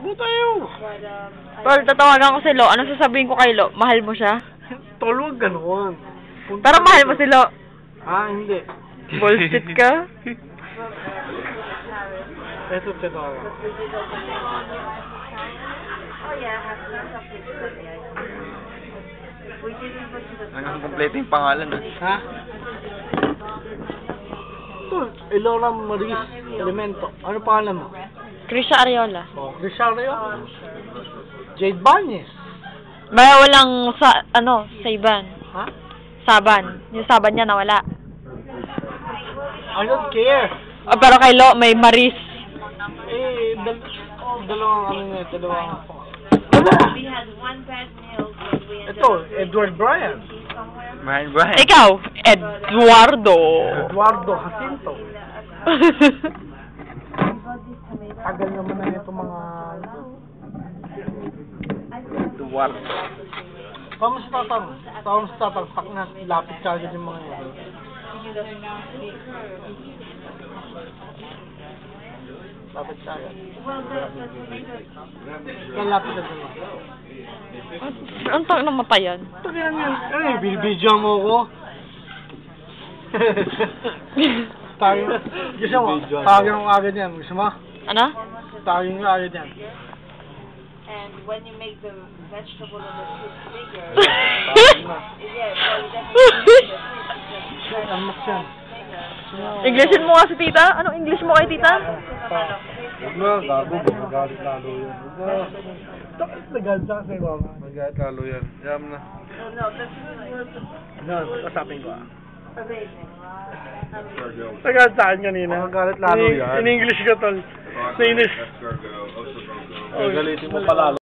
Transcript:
Buta yun. Tol, tatawagan ko si Lo. Ano sasabihin ko kay Lo? Mahal mo siya? Tol, huwag ganoon. Pero mahal mo si Lo. Ah, hindi. Bullshit ka? Eto, eto. Ang kompleto yung pangalan, Ha? Tol, Elora Maris Elemento. Ano pangalan mo? Krisha Ariola. Oh, Crisario. Jade Bañez. Baya walang Saiban. Ha? Saban. Yung saban niya nawala. I don't care. Oh, pero kay Lo, may Maris. Eh, dalawang dalawang. We had one bad meal when we ended Ito, Edward Bryan. Mahal ba? Ikaw, Eduardo. Eduardo Jacinto. Tagal naman na ito mga... Eduardo. Tawag mo sa tatang. Tawag mo sa tatang. Tak na, lapit ka agad yung mga yan. Lapit ka agad. Lapit ka agad. Ang tawag ng mata yan? Ito yan yan. Ano yung binibidyo mo ko? Gusto mo? Tawagin mo agad yan. Gusto mo? Ano? Tawagin mo agad yan. and when you make the vegetable and the fruit bigger, Tawagin mo. yeah, so you definitely make the fruit Shit, ang maks yan. Englishin mo nga si tita? Anong English mo kay tita? Huwag na, gago ba? Magalit lalo yan. Huwag na. Bakit nagalit sa kasi mama? Magalit lalo yan. Yam na. No, kasapin ko ah. amazing. Nagalit sa akin kanina. Magalit lalo yan. In English ko tol. Sa English. Gagalitin mo pa lalo.